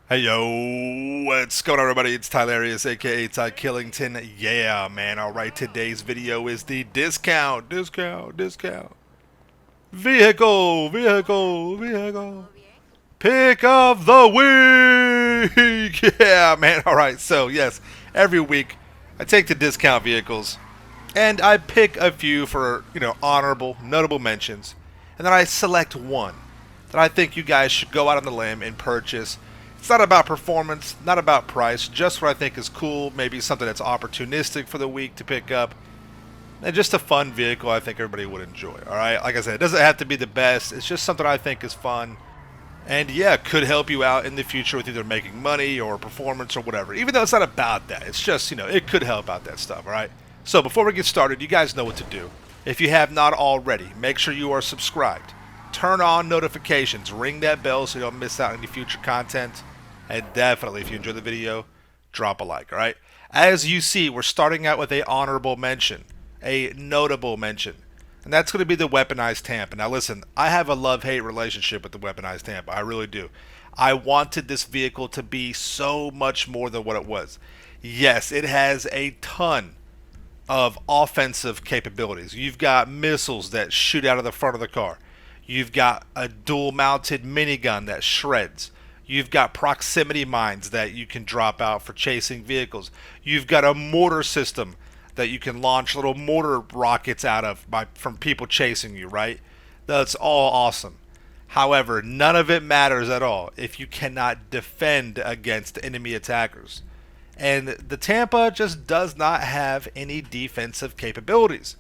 Hey yo, what's going on everybody? It's Tylarious, aka Ty Killington. Yeah, man. Alright, today's video is the discount. Vehicle. Pick of the week. Yeah, man. Alright, so yes, every week I take the discount vehicles and I pick a few for, honorable, notable mentions. And then I select one that I think you guys should go out on the limb and purchase. It's not about performance, not about price, just what I think is cool, maybe something that's opportunistic for the week to pick up, and just a fun vehicle I think everybody would enjoy. Alright, like I said, it doesn't have to be the best, it's just something I think is fun. And yeah, could help you out in the future with either making money or performance or whatever. Even though it's not about that, it's just, it could help out that stuff, alright? So before we get started, you guys know what to do. If you have not already, make sure you are subscribed. Turn on notifications, ring that bell so you don't miss out on any future content. And definitely, if you enjoy the video, drop a like, alright? As you see, we're starting out with a honorable mention, a notable mention. And that's going to be the weaponized Tampa. Now listen, I have a love-hate relationship with the weaponized Tampa. I really do. I wanted this vehicle to be so much more than what it was. Yes, it has a ton of offensive capabilities. You've got missiles that shoot out of the front of the car. You've got a dual-mounted minigun that shreds. You've got proximity mines that you can drop out for chasing vehicles. You've got a mortar system that you can launch little mortar rockets out of from people chasing you, right? That's all awesome. However, none of it matters at all if you cannot defend against enemy attackers. And the Tampa just does not have any defensive capabilities.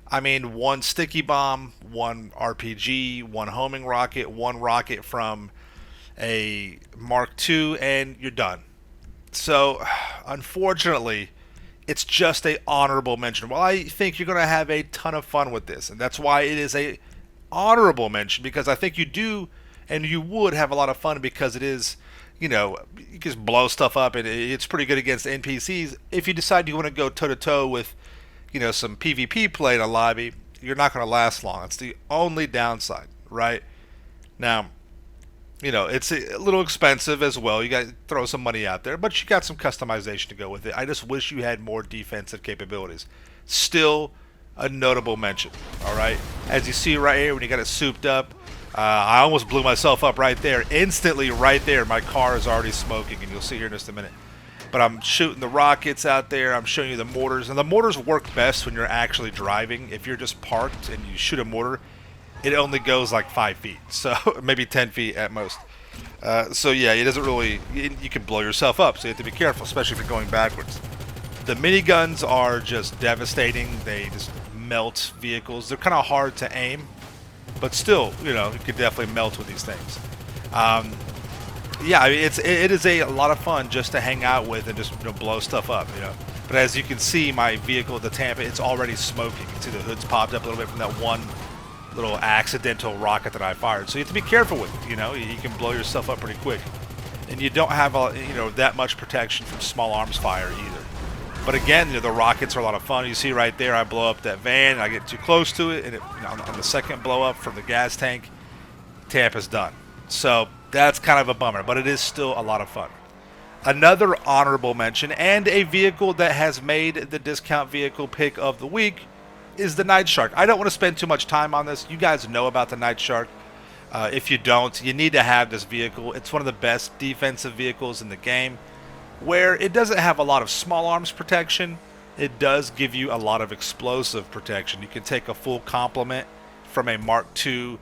I mean, one sticky bomb, one RPG, one homing rocket, one rocket from a Mark II, and you're done. So, unfortunately, it's just a honorable mention. Well, I think you're going to have a ton of fun with this, and that's why it is a honorable mention, because I think you do and you would have a lot of fun because it is, you just blow stuff up and it's pretty good against NPCs. If you decide you want to go toe to toe with, some PvP play in a lobby, you're not going to last long. It's the only downside, right? Now, it's a little expensive as well. You got to throw some money out there, but you got some customization to go with it. I just wish you had more defensive capabilities. Still a notable mention, all right? As you see right here, when you got it souped up, I almost blew myself up right there. Instantly right there, my car is already smoking, and you'll see here in just a minute. But I'm shooting the rockets out there. I'm showing you the mortars. And the mortars work best when you're actually driving. If you're just parked and you shoot a mortar, it only goes like 5 feet, so maybe 10 feet at most. So yeah, it doesn't really, you can blow yourself up, so you have to be careful, especially if you're going backwards. The miniguns are just devastating. They just melt vehicles. They're kind of hard to aim, but still, you could definitely melt with these things. Yeah, I mean, it is a lot of fun just to hang out with and just blow stuff up, But as you can see, my vehicle, the Tampa, it's already smoking. You can see the hood's popped up a little bit from that one little accidental rocket that I fired. So you have to be careful with it, You can blow yourself up pretty quick. And you don't have, that much protection from small arms fire either. But again, the rockets are a lot of fun. You see right there, I blow up that van, I get too close to it, and on the second blow up from the gas tank, Tampa's done. So that's kind of a bummer, but it is still a lot of fun. Another honorable mention, and a vehicle that has made the discount vehicle pick of the week, is the Night Shark. I don't want to spend too much time on this. You guys know about the Night Shark. If you don't, you need to have this vehicle. It's one of the best defensive vehicles in the game, where it doesn't have a lot of small arms protection. It does give you a lot of explosive protection. You can take a full complement from a Mark II.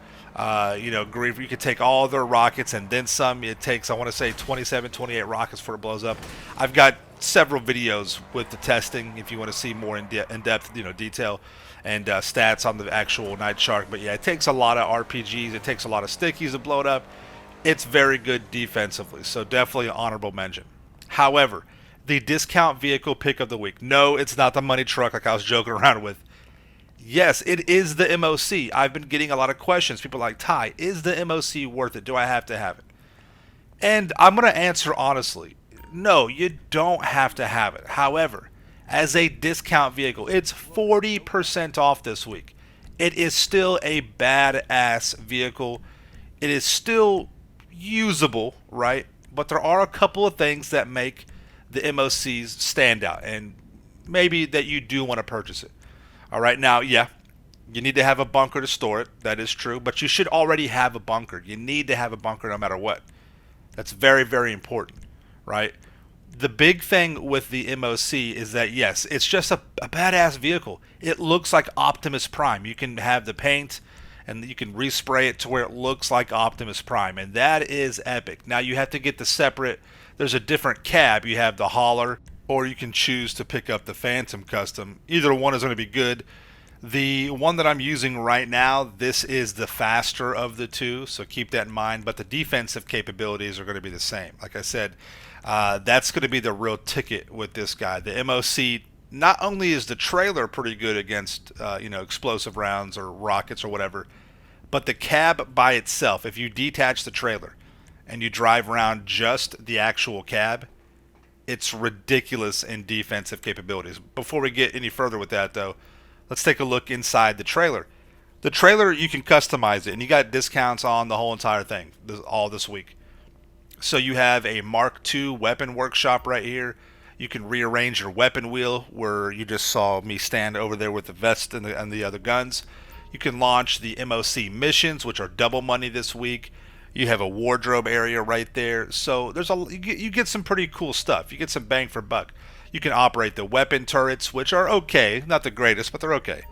You can take all their rockets and then some. It takes, I want to say, 27, 28 rockets before it blows up. I've got several videos with the testing if you want to see more in-depth, detail and stats on the actual Night Shark. But yeah, it takes a lot of RPGs. It takes a lot of stickies to blow it up. It's very good defensively, so definitely an honorable mention. However, the discount vehicle pick of the week. No, it's not the money truck like I was joking around with. Yes, it is the MOC. I've been getting a lot of questions. People are like, Ty, is the MOC worth it? Do I have to have it? And I'm going to answer honestly. No, you don't have to have it. However, as a discount vehicle, it's 40% off this week. It is still a badass vehicle. It is still usable, right? but there are a couple of things that make the MOCs stand out, and maybe that you do want to purchase it. All right, now, yeah, you need to have a bunker to store it. That is true, but you should already have a bunker. You need to have a bunker no matter what. That's very, very important, right? The big thing with the MOC is that, yes, it's just a badass vehicle. It looks like Optimus Prime. You can have the paint and you can respray it to where it looks like Optimus Prime, and that is epic. Now you have to get the separate, there's a different cab. You have the hauler, or you can choose to pick up the Phantom Custom. Either one is going to be good. The one that I'm using right now, this is the faster of the two, so keep that in mind. But the defensive capabilities are going to be the same. Like I said, that's going to be the real ticket with this guy. The MOC, not only is the trailer pretty good against explosive rounds or rockets or whatever, but the cab by itself, if you detach the trailer and you drive around just the actual cab, it's ridiculous in defensive capabilities. Before we get any further with that, though, let's take a look inside the trailer. The trailer, you can customize it, and you got discounts on the whole entire thing all this week. So you have a Mark II weapon workshop right here. You can rearrange your weapon wheel, where you just saw me stand over there with the vest and the other guns. You can launch the MOC missions, which are double money this week. You have a wardrobe area right there. So you get some pretty cool stuff. You get some bang for buck. You can operate the weapon turrets, which are okay, not the greatest, but they're okay.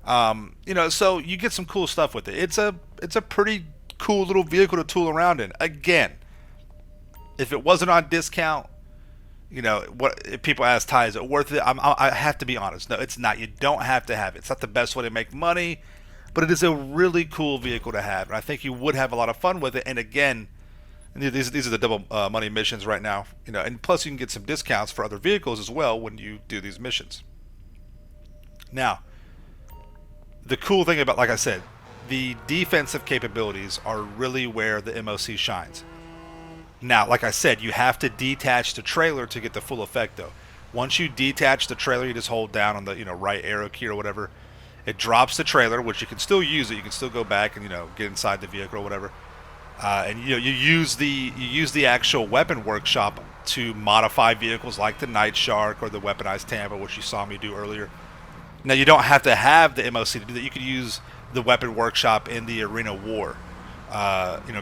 So you get some cool stuff with it. It's a pretty cool little vehicle to tool around in. Again, if it wasn't on discount, what if people ask, Ty, is it worth it? I have to be honest. No, it's not. You don't have to have it. It's not the best way to make money, but it is a really cool vehicle to have, and I think you would have a lot of fun with it. And again, these are the double money missions right now, and plus you can get some discounts for other vehicles as well when you do these missions. Now, the cool thing about, like I said, the defensive capabilities are really where the MOC shines. Now, like I said, you have to detach the trailer to get the full effect, though. Once you detach the trailer, you just hold down on the right arrow key or whatever. It drops the trailer, which you can still use it. You can still go back and get inside the vehicle or whatever. And you use the actual weapon workshop to modify vehicles like the Night Shark or the weaponized Tampa, which you saw me do earlier. Now, you don't have to have the MOC to do that. You could use the weapon workshop in the Arena War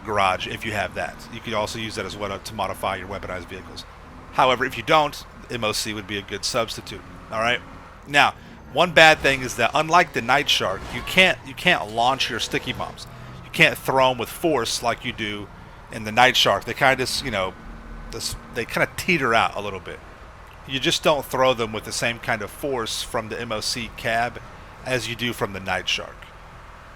garage if you have that. You could also use that as well to modify your weaponized vehicles. However, if you don't, MOC would be a good substitute. All right. Now, one bad thing is that unlike the Night Shark, you can't launch your sticky bombs. You can't throw them with force like you do in the Night Shark. They kind of they kind of teeter out a little bit. You just don't throw them with the same kind of force from the MOC cab as you do from the Night Shark.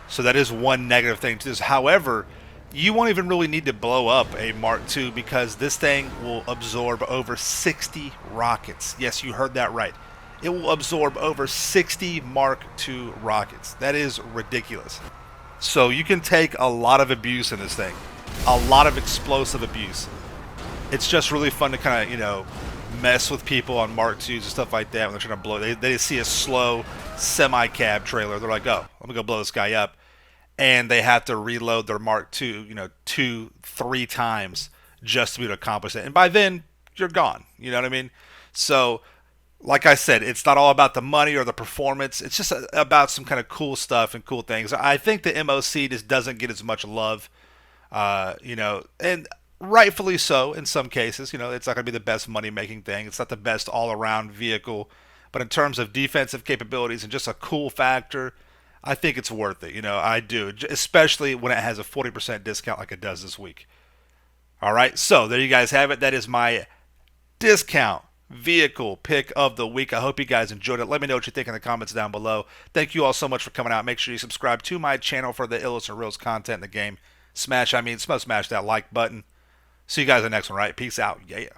So that is one negative thing to this. However, you won't even really need to blow up a Mark II because this thing will absorb over 60 rockets. Yes, you heard that right. It will absorb over 60 Mark II rockets. That is ridiculous. So you can take a lot of abuse in this thing. A lot of explosive abuse. It's just really fun to kind of, mess with people on Mark IIs and stuff like that when they're trying to blow. They see a slow semi-cab trailer. They're like, oh, I'm going to go blow this guy up. And they have to reload their Mark II, 2-3 times just to be able to accomplish it. And by then, you're gone. You know what I mean? So, like I said, it's not all about the money or the performance. It's just about some kind of cool stuff and cool things. I think the MOC just doesn't get as much love, and rightfully so in some cases. It's not going to be the best money-making thing. It's not the best all-around vehicle. But in terms of defensive capabilities and just a cool factor, I think it's worth it. I do, especially when it has a 40% discount like it does this week. All right, so there you guys have it. That is my discount vehicle pick of the week. I hope you guys enjoyed it. Let me know what you think in the comments down below. Thank you all so much for coming out. Make sure you subscribe to my channel for the illest and realest content in the game. Smash that like button. See you guys in the next one, right? Peace out. Yeah.